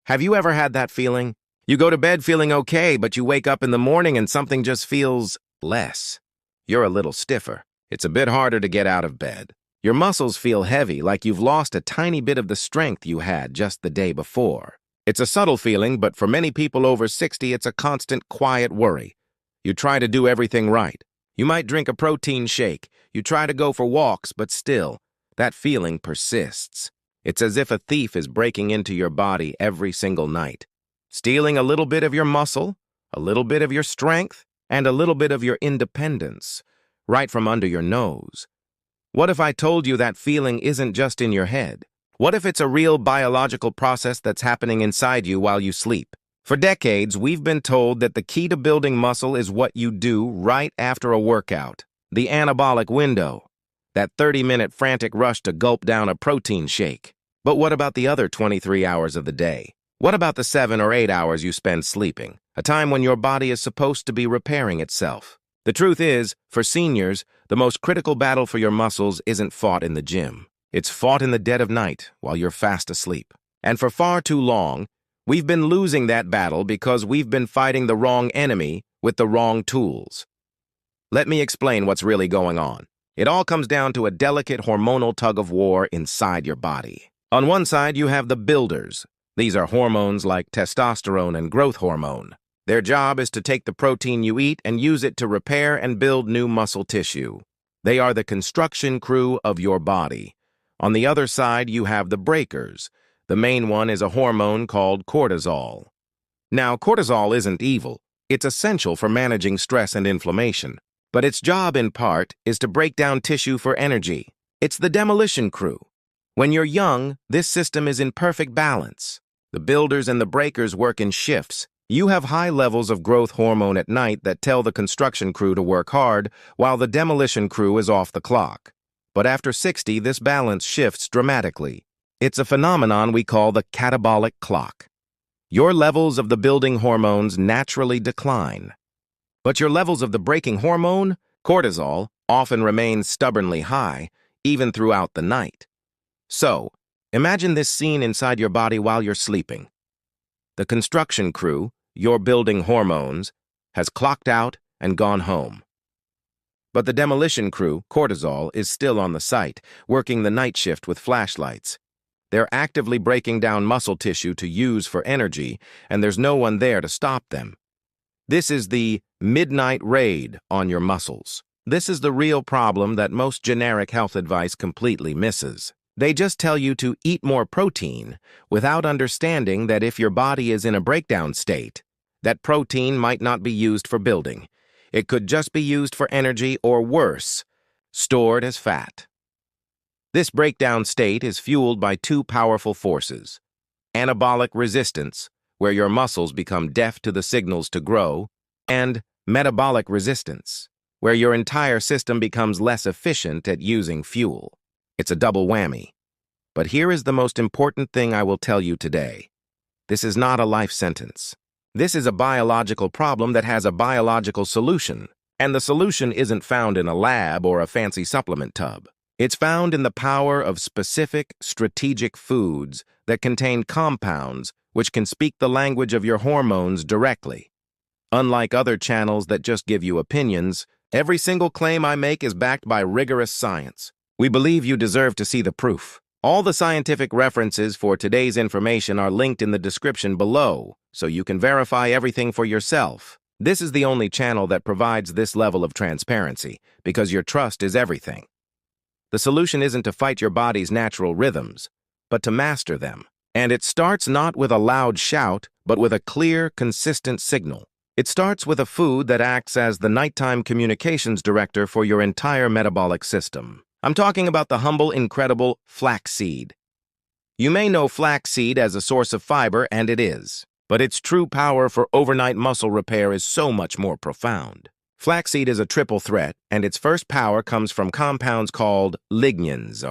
Have you ever had that feeling? You go to bed feeling okay, but you wake up in the morning and something just feels less. You're a little stiffer. It's a bit harder to get out of bed. Your muscles feel heavy, like you've lost a tiny bit of the strength you had just the day before. It's a subtle feeling, but for many people over 60, it's a constant, quiet worry. You try to do everything right. You might drink a protein shake. You try to go for walks, but still, that feeling persists. It's as if a thief is breaking into your body every single night, stealing a little bit of your muscle, a little bit of your strength, and a little bit of your independence, right from under your nose. What if I told you that feeling isn't just in your head? What if it's a real biological process that's happening inside you while you sleep? For decades, we've been told that the key to building muscle is what you do right after a workout, the anabolic window, that 30-minute frantic rush to gulp down a protein shake. But what about the other 23 hours of the day? What about the 7 or 8 hours you spend sleeping, a time when your body is supposed to be repairing itself? The truth is, for seniors, the most critical battle for your muscles isn't fought in the gym. It's fought in the dead of night while you're fast asleep. And for far too long, we've been losing that battle because we've been fighting the wrong enemy with the wrong tools. Let me explain what's really going on. It all comes down to a delicate hormonal tug-of-war inside your body. On one side, you have the builders. These are hormones like testosterone and growth hormone. Their job is to take the protein you eat and use it to repair and build new muscle tissue. They are the construction crew of your body. On the other side, you have the breakers. The main one is a hormone called cortisol. Now, cortisol isn't evil. It's essential for managing stress and inflammation. But its job, in part, is to break down tissue for energy. It's the demolition crew. When you're young, this system is in perfect balance. The builders and the breakers work in shifts. You have high levels of growth hormone at night that tell the construction crew to work hard, while the demolition crew is off the clock. But after 60, this balance shifts dramatically. It's a phenomenon we call the catabolic clock. Your levels of the building hormones naturally decline. But your levels of the breaking hormone, cortisol, often remain stubbornly high, even throughout the night. So, imagine this scene inside your body while you're sleeping. The construction crew, your building hormones, has clocked out and gone home. But the demolition crew, cortisol, is still on the site, working the night shift with flashlights. They're actively breaking down muscle tissue to use for energy, and there's no one there to stop them. This is the midnight raid on your muscles. This is the real problem that most generic health advice completely misses. They just tell you to eat more protein without understanding that if your body is in a breakdown state, that protein might not be used for building. It could just be used for energy or worse, stored as fat. This breakdown state is fueled by two powerful forces: anabolic resistance, where your muscles become deaf to the signals to grow, and metabolic resistance, where your entire system becomes less efficient at using fuel. It's a double whammy. But here is the most important thing I will tell you today. This is not a life sentence. This is a biological problem that has a biological solution, and the solution isn't found in a lab or a fancy supplement tub. It's found in the power of specific, strategic foods that contain compounds which can speak the language of your hormones directly. Unlike other channels that just give you opinions, every single claim I make is backed by rigorous science. We believe you deserve to see the proof. All the scientific references for today's information are linked in the description below, so you can verify everything for yourself. This is the only channel that provides this level of transparency, because your trust is everything. The solution isn't to fight your body's natural rhythms, but to master them. And it starts not with a loud shout, but with a clear, consistent signal. It starts with a food that acts as the nighttime communications director for your entire metabolic system. I'm talking about the humble, incredible flaxseed. You may know flaxseed as a source of fiber, and it is. But its true power for overnight muscle repair is so much more profound. Flaxseed is a triple threat, and its first power comes from compounds called lignans.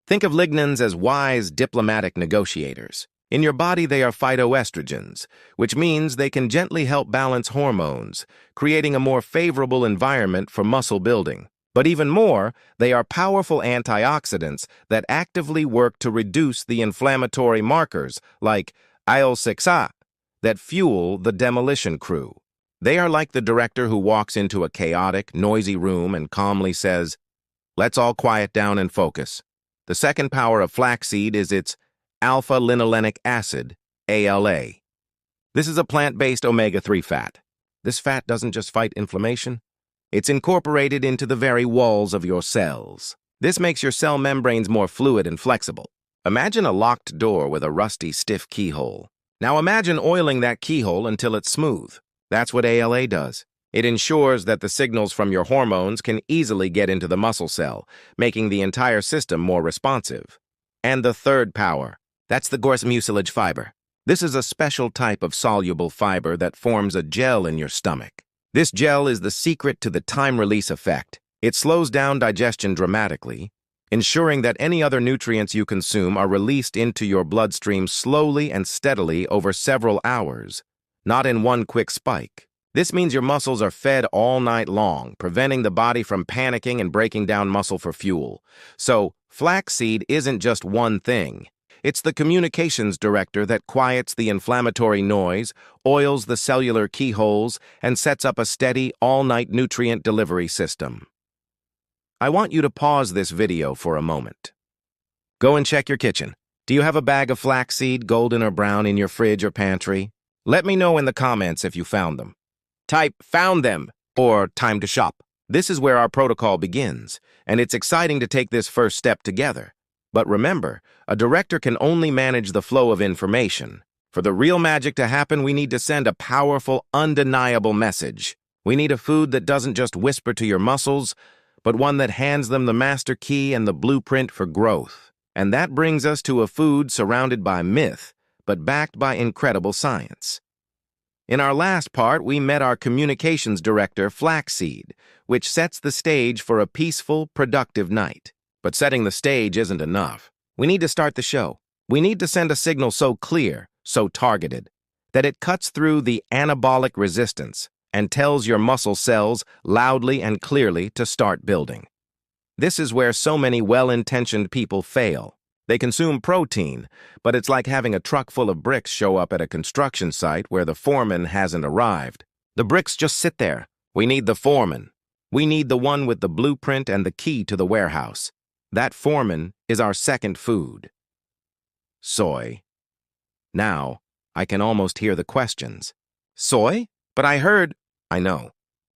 Think of lignans as wise, diplomatic negotiators. In your body, they are phytoestrogens, which means they can gently help balance hormones, creating a more favorable environment for muscle building. But even more, they are powerful antioxidants that actively work to reduce the inflammatory markers like IL-6A, that fuel the demolition crew. They are like the director who walks into a chaotic, noisy room and calmly says, "Let's all quiet down and focus." The second power of flaxseed is its alpha-linolenic acid, ALA. This is a plant-based omega-3 fat. This fat doesn't just fight inflammation. It's incorporated into the very walls of your cells. This makes your cell membranes more fluid and flexible. Imagine a locked door with a rusty, stiff keyhole. Now imagine oiling that keyhole until it's smooth. That's what ALA does. It ensures that the signals from your hormones can easily get into the muscle cell, making the entire system more responsive. And the third power, that's the gorse mucilage fiber. This is a special type of soluble fiber that forms a gel in your stomach. This gel is the secret to the time-release effect. It slows down digestion dramatically, ensuring that any other nutrients you consume are released into your bloodstream slowly and steadily over several hours, not in one quick spike. This means your muscles are fed all night long, preventing the body from panicking and breaking down muscle for fuel. So, flaxseed isn't just one thing. It's the communications director that quiets the inflammatory noise, oils the cellular keyholes, and sets up a steady, all-night nutrient delivery system. I want you to pause this video for a moment. Go and check your kitchen. Do you have a bag of flaxseed, golden or brown, in your fridge or pantry? Let me know in the comments if you found them. Type "found them" or "time to shop." This is where our protocol begins, and it's exciting to take this first step together. But remember, a director can only manage the flow of information. For the real magic to happen, we need to send a powerful, undeniable message. We need a food that doesn't just whisper to your muscles, but one that hands them the master key and the blueprint for growth. And that brings us to a food surrounded by myth, but backed by incredible science. In our last part, we met our communications director, flaxseed, which sets the stage for a peaceful, productive night. But setting the stage isn't enough. We need to start the show. We need to send a signal so clear, so targeted, that it cuts through the anabolic resistance and tells your muscle cells loudly and clearly to start building. This is where so many well-intentioned people fail. They consume protein, but it's like having a truck full of bricks show up at a construction site where the foreman hasn't arrived. The bricks just sit there. We need the foreman. We need the one with the blueprint and the key to the warehouse. That foreman is our second food. Soy. Now, I can almost hear the questions. Soy? But I know.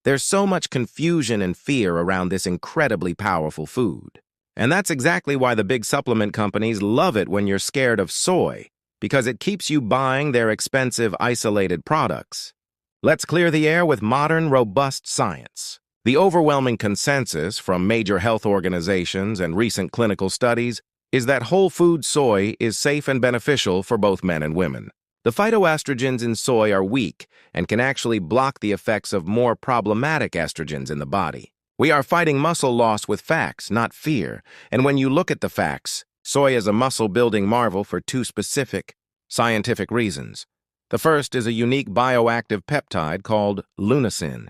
There's so much confusion and fear around this incredibly powerful food. And that's exactly why the big supplement companies love it when you're scared of soy, because it keeps you buying their expensive, isolated products. Let's clear the air with modern, robust science. The overwhelming consensus from major health organizations and recent clinical studies is that whole food soy is safe and beneficial for both men and women. The phytoestrogens in soy are weak and can actually block the effects of more problematic estrogens in the body. We are fighting muscle loss with facts, not fear. And when you look at the facts, soy is a muscle-building marvel for two specific scientific reasons. The first is a unique bioactive peptide called leucine.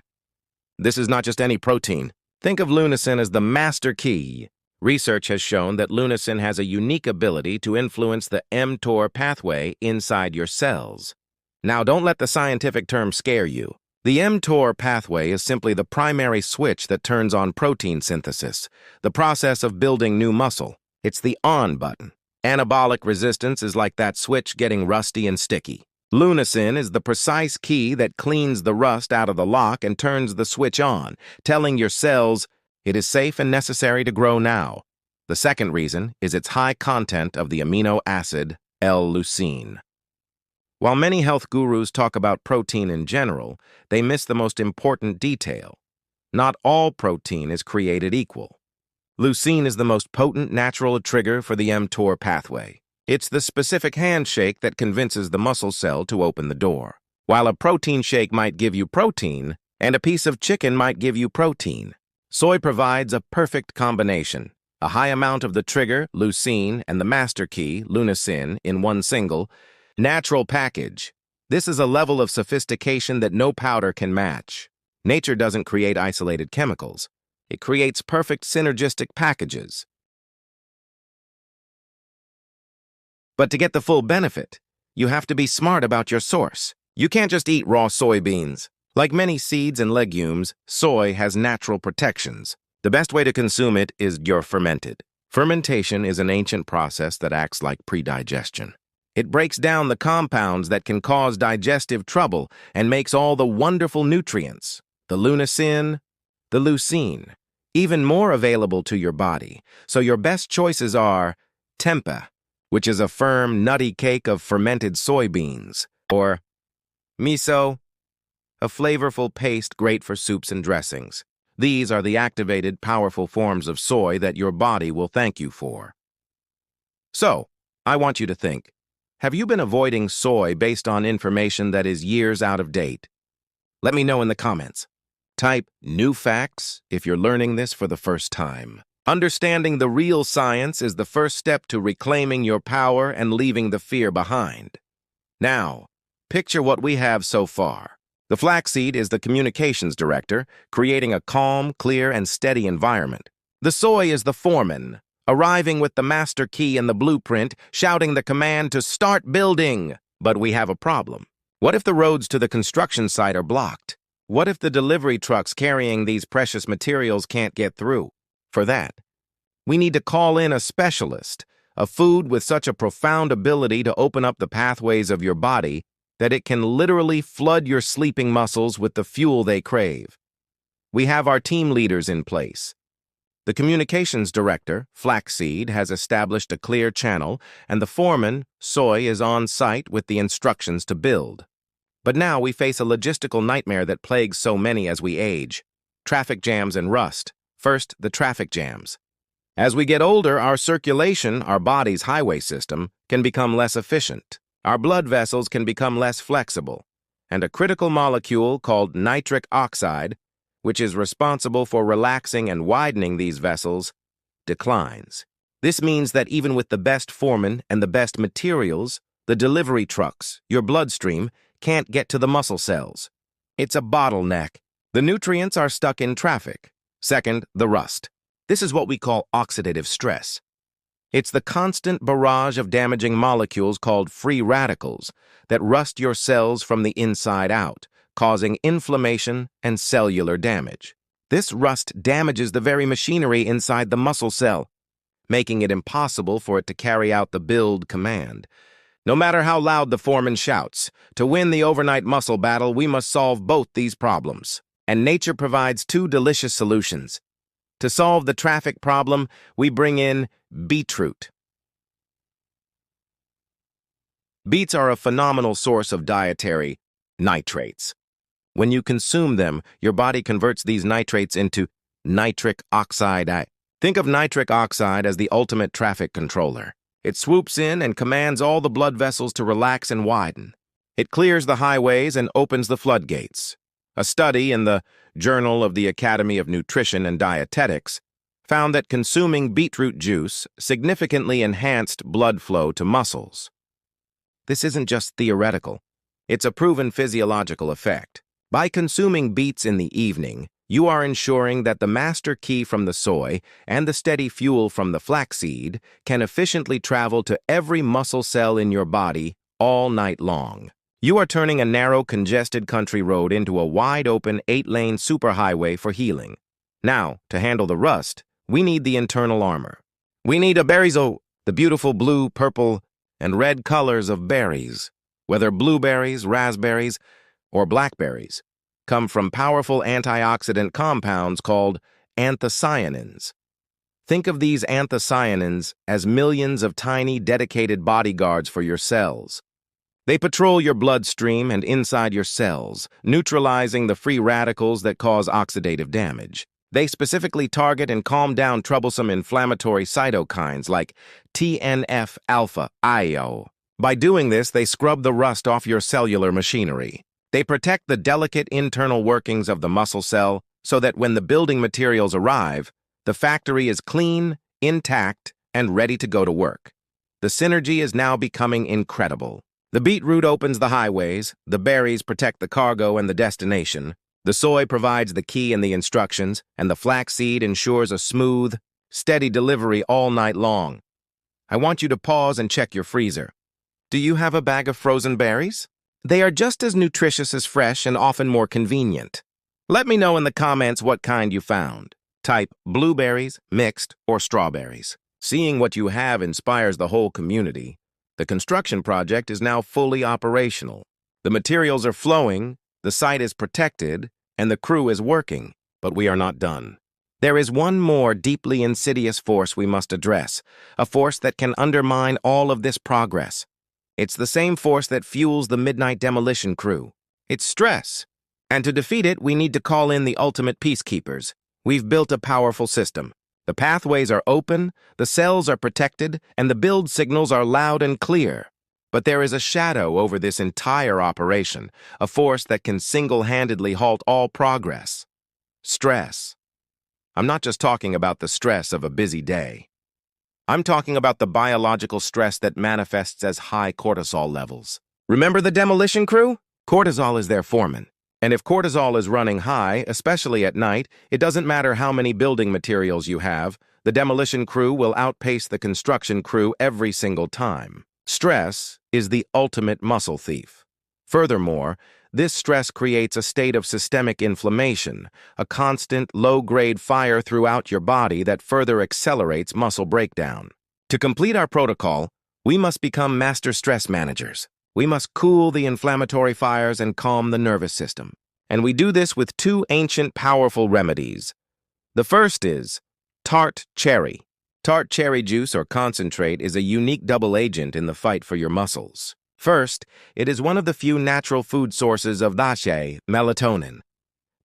This is not just any protein. Think of leucine as the master key. Research has shown that leucine has a unique ability to influence the mTOR pathway inside your cells. Now, don't let the scientific term scare you. The mTOR pathway is simply the primary switch that turns on protein synthesis, the process of building new muscle. It's the on button. Anabolic resistance is like that switch getting rusty and sticky. Leucine is the precise key that cleans the rust out of the lock and turns the switch on, telling your cells it is safe and necessary to grow now. The second reason is its high content of the amino acid L-leucine. While many health gurus talk about protein in general, they miss the most important detail. Not all protein is created equal. Leucine is the most potent natural trigger for the mTOR pathway. It's the specific handshake that convinces the muscle cell to open the door. While a protein shake might give you protein, and a piece of chicken might give you protein, soy provides a perfect combination. A high amount of the trigger, leucine, and the master key, leucine, in one single, natural package. This is a level of sophistication that no powder can match. Nature doesn't create isolated chemicals. It creates perfect synergistic packages. But to get the full benefit, you have to be smart about your source. You can't just eat raw soybeans. Like many seeds and legumes, soy has natural protections. The best way to consume it is your fermented. Fermentation is an ancient process that acts like predigestion. It breaks down the compounds that can cause digestive trouble and makes all the wonderful nutrients, the lunacin, the leucine, even more available to your body. So your best choices are tempeh, which is a firm, nutty cake of fermented soybeans, or miso, a flavorful paste great for soups and dressings. These are the activated, powerful forms of soy that your body will thank you for. So, I want you to think, have you been avoiding soy based on information that is years out of date? Let me know in the comments. Type new facts if you're learning this for the first time. Understanding the real science is the first step to reclaiming your power and leaving the fear behind. Now, picture what we have so far. The flaxseed is the communications director, creating a calm, clear, and steady environment. The soy is the foreman, arriving with the master key and the blueprint, shouting the command to start building. But we have a problem. What if the roads to the construction site are blocked? What if the delivery trucks carrying these precious materials can't get through? For that, we need to call in a specialist, a food with such a profound ability to open up the pathways of your body that it can literally flood your sleeping muscles with the fuel they crave. We have our team leaders in place. The communications director, flaxseed, has established a clear channel, and the foreman, soy, is on site with the instructions to build. But now we face a logistical nightmare that plagues so many as we age. Traffic jams and rust. First, the traffic jams. As we get older, our circulation, our body's highway system, can become less efficient. Our blood vessels can become less flexible, and a critical molecule called nitric oxide, which is responsible for relaxing and widening these vessels, declines. This means that even with the best foreman and the best materials, the delivery trucks, your bloodstream, can't get to the muscle cells. It's a bottleneck. The nutrients are stuck in traffic. Second, the rust. This is what we call oxidative stress. It's the constant barrage of damaging molecules called free radicals that rust your cells from the inside out, causing inflammation and cellular damage. This rust damages the very machinery inside the muscle cell, making it impossible for it to carry out the build command. No matter how loud the foreman shouts, to win the overnight muscle battle, we must solve both these problems. And nature provides two delicious solutions. To solve the traffic problem, we bring in beetroot. Beets are a phenomenal source of dietary nitrates. When you consume them, your body converts these nitrates into nitric oxide. Think of nitric oxide as the ultimate traffic controller. It swoops in and commands all the blood vessels to relax and widen. It clears the highways and opens the floodgates. A study in the Journal of the Academy of Nutrition and Dietetics found that consuming beetroot juice significantly enhanced blood flow to muscles. This isn't just theoretical. It's a proven physiological effect. By consuming beets in the evening, you are ensuring that the master key from the soy and the steady fuel from the flaxseed can efficiently travel to every muscle cell in your body all night long. You are turning a narrow, congested country road into a wide-open 8-lane superhighway for healing. Now, to handle the rust, we need the internal armor. We need a berries-o, the beautiful blue, purple, and red colors of berries, whether blueberries, raspberries, or blackberries, come from powerful antioxidant compounds called anthocyanins. Think of these anthocyanins as millions of tiny, dedicated bodyguards for your cells. They patrol your bloodstream and inside your cells, neutralizing the free radicals that cause oxidative damage. They specifically target and calm down troublesome inflammatory cytokines like TNF-alpha IO. By doing this, they scrub the rust off your cellular machinery. They protect the delicate internal workings of the muscle cell so that when the building materials arrive, the factory is clean, intact, and ready to go to work. The synergy is now becoming incredible. The beetroot opens the highways, the berries protect the cargo and the destination, the soy provides the key and the instructions, and the flaxseed ensures a smooth, steady delivery all night long. I want you to pause and check your freezer. Do you have a bag of frozen berries? They are just as nutritious as fresh and often more convenient. Let me know in the comments what kind you found. Type blueberries, mixed, or strawberries. Seeing what you have inspires the whole community. The construction project is now fully operational. The materials are flowing, the site is protected, and the crew is working, but we are not done. There is one more deeply insidious force we must address, a force that can undermine all of this progress. It's the same force that fuels the midnight demolition crew. It's stress. And to defeat it, we need to call in the ultimate peacekeepers. We've built a powerful system. The pathways are open, the cells are protected, and the build signals are loud and clear. But there is a shadow over this entire operation, a force that can single-handedly halt all progress. Stress. I'm not just talking about the stress of a busy day. I'm talking about the biological stress that manifests as high cortisol levels. Remember the demolition crew? Cortisol is their foreman. And if cortisol is running high, especially at night, it doesn't matter how many building materials you have, the demolition crew will outpace the construction crew every single time. Stress is the ultimate muscle thief. Furthermore, this stress creates a state of systemic inflammation, a constant, low-grade fire throughout your body that further accelerates muscle breakdown. To complete our protocol, we must become master stress managers. We must cool the inflammatory fires and calm the nervous system. And we do this with two ancient, powerful remedies. The first is tart cherry. Tart cherry juice or concentrate is a unique double agent in the fight for your muscles. First, it is one of the few natural food sources of melatonin,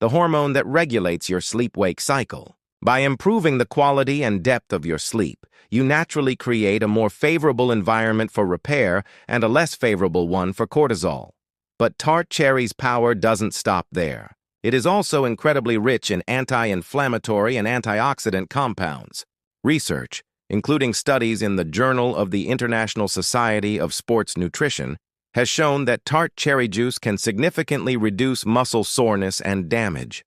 the hormone that regulates your sleep-wake cycle. By improving the quality and depth of your sleep, you naturally create a more favorable environment for repair and a less favorable one for cortisol. But tart cherry's power doesn't stop there. It is also incredibly rich in anti-inflammatory and antioxidant compounds. Research, including studies in the Journal of the International Society of Sports Nutrition, has shown that tart cherry juice can significantly reduce muscle soreness and damage.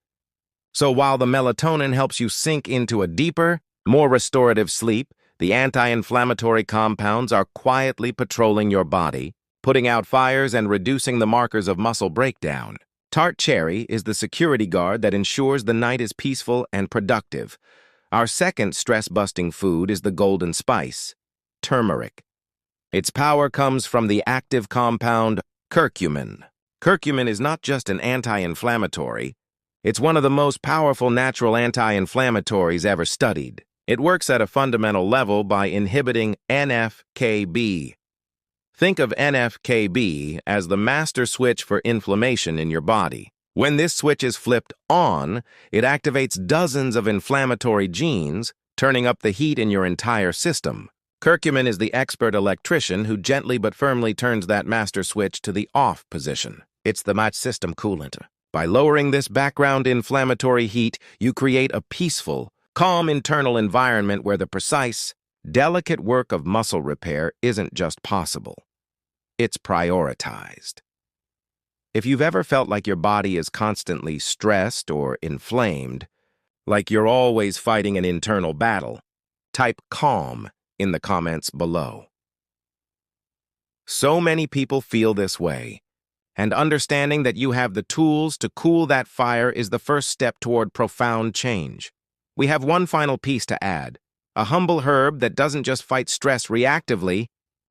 So while the melatonin helps you sink into a deeper, more restorative sleep, the anti-inflammatory compounds are quietly patrolling your body, putting out fires and reducing the markers of muscle breakdown. Tart cherry is the security guard that ensures the night is peaceful and productive. Our second stress-busting food is the golden spice, turmeric. Its power comes from the active compound curcumin. Curcumin is not just an anti-inflammatory. It's one of the most powerful natural anti-inflammatories ever studied. It works at a fundamental level by inhibiting NF-κB. Think of NF-κB as the master switch for inflammation in your body. When this switch is flipped on, it activates dozens of inflammatory genes, turning up the heat in your entire system. Curcumin is the expert electrician who gently but firmly turns that master switch to the off position. It's the match system coolant. By lowering this background inflammatory heat, you create a peaceful, calm internal environment where the precise, delicate work of muscle repair isn't just possible. It's prioritized. If you've ever felt like your body is constantly stressed or inflamed, like you're always fighting an internal battle, type calm in the comments below. So many people feel this way. And understanding that you have the tools to cool that fire is the first step toward profound change. We have one final piece to add, a humble herb that doesn't just fight stress reactively,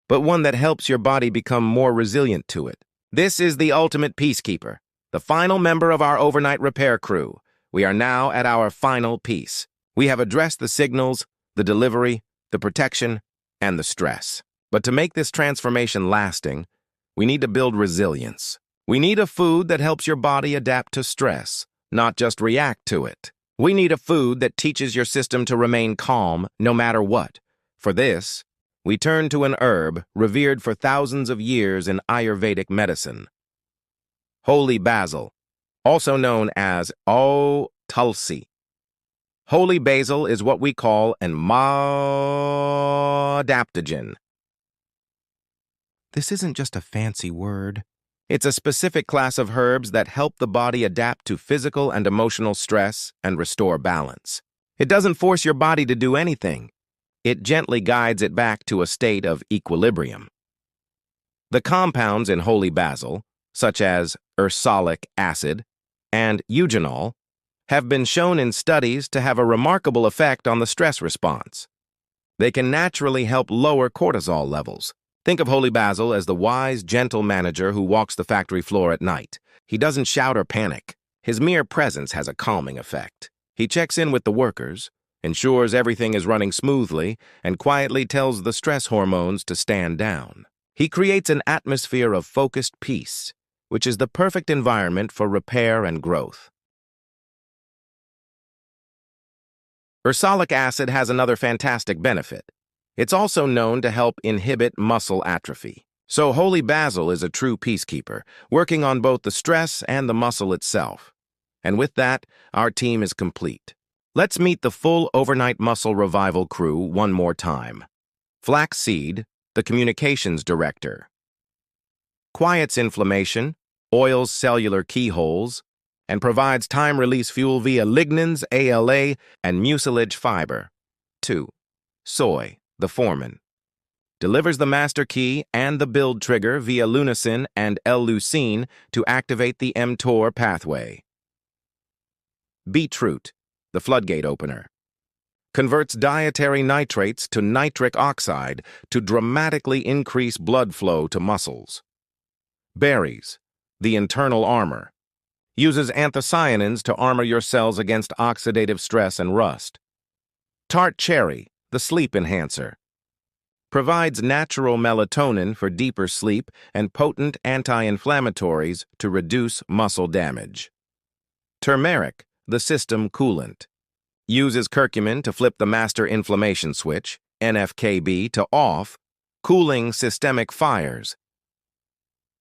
but one that helps your body become more resilient to it. This is the ultimate peacekeeper, the final member of our overnight repair crew. We are now at our final piece. We have addressed the signals, the delivery, the protection, and the stress. But to make this transformation lasting, we need to build resilience. We need a food that helps your body adapt to stress, not just react to it. We need a food that teaches your system to remain calm no matter what. For this, we turn to an herb revered for thousands of years in Ayurvedic medicine. Holy basil, also known as tulsi. Holy basil is what we call an adaptogen. This isn't just a fancy word. It's a specific class of herbs that help the body adapt to physical and emotional stress and restore balance. It doesn't force your body to do anything. It gently guides it back to a state of equilibrium. The compounds in holy basil, such as ursolic acid and eugenol, have been shown in studies to have a remarkable effect on the stress response. They can naturally help lower cortisol levels. Think of holy basil as the wise, gentle manager who walks the factory floor at night. He doesn't shout or panic. His mere presence has a calming effect. He checks in with the workers, ensures everything is running smoothly, and quietly tells the stress hormones to stand down. He creates an atmosphere of focused peace, which is the perfect environment for repair and growth. Ursolic acid has another fantastic benefit. It's also known to help inhibit muscle atrophy. So holy basil is a true peacekeeper, working on both the stress and the muscle itself. And with that, our team is complete. Let's meet the full overnight muscle revival crew one more time. Flaxseed, the communications director. Quiets inflammation, oils cellular keyholes, and provides time-release fuel via lignans, ALA, and mucilage fiber. 2. Soy, the foreman. Delivers the master key and the build trigger via lunasin and L-leucine to activate the mTOR pathway. Beetroot, the floodgate opener. Converts dietary nitrates to nitric oxide to dramatically increase blood flow to muscles. Berries, the internal armor. Uses anthocyanins to armor your cells against oxidative stress and rust. Tart cherry, the sleep enhancer. Provides natural melatonin for deeper sleep and potent anti-inflammatories to reduce muscle damage. Turmeric, the system coolant. Uses curcumin to flip the master inflammation switch, NFKB, to off, cooling systemic fires.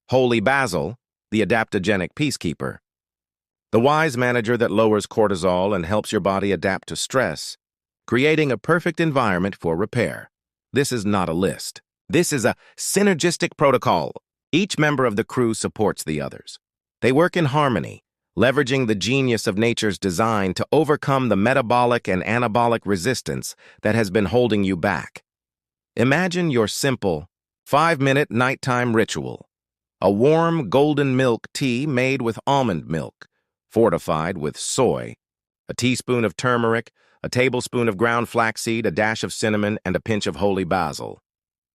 Holy basil, the adaptogenic peacekeeper. The wise manager that lowers cortisol and helps your body adapt to stress, creating a perfect environment for repair. This is not a list. This is a synergistic protocol. Each member of the crew supports the others. They work in harmony, leveraging the genius of nature's design to overcome the metabolic and anabolic resistance that has been holding you back. Imagine your simple 5-minute nighttime ritual. A warm golden milk tea made with almond milk, fortified with soy, a teaspoon of turmeric, a tablespoon of ground flaxseed, a dash of cinnamon, and a pinch of holy basil.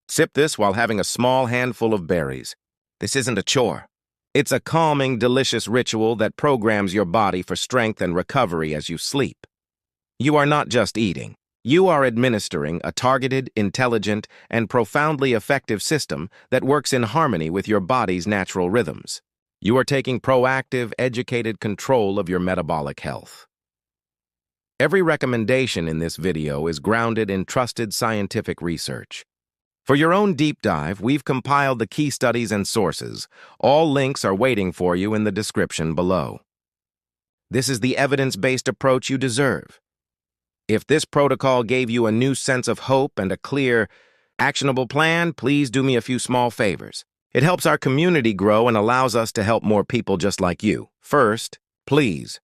Sip this while having a small handful of berries. This isn't a chore. It's a calming, delicious ritual that programs your body for strength and recovery as you sleep. You are not just eating. You are administering a targeted, intelligent, and profoundly effective system that works in harmony with your body's natural rhythms. You are taking proactive, educated control of your metabolic health. Every recommendation in this video is grounded in trusted scientific research. For your own deep dive, we've compiled the key studies and sources. All links are waiting for you in the description below. This is the evidence-based approach you deserve. If this protocol gave you a new sense of hope and a clear, actionable plan, please do me a few small favors. It helps our community grow and allows us to help more people just like you. First, please,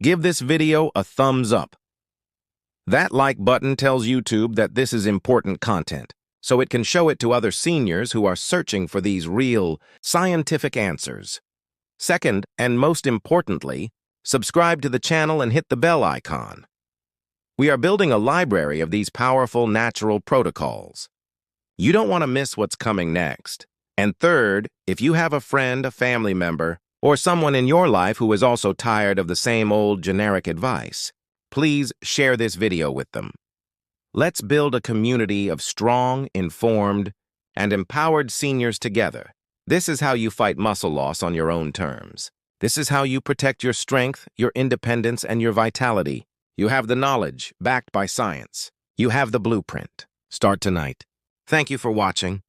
give this video a thumbs up. That like button tells YouTube that this is important content, so it can show it to other seniors who are searching for these real, scientific answers. Second, and most importantly, subscribe to the channel and hit the bell icon. We are building a library of these powerful natural protocols. You don't want to miss what's coming next. And third, if you have a friend, a family member, or someone in your life who is also tired of the same old generic advice, please share this video with them. Let's build a community of strong, informed, and empowered seniors together. This is how you fight muscle loss on your own terms. This is how you protect your strength, your independence, and your vitality. You have the knowledge, backed by science. You have the blueprint. Start tonight. Thank you for watching.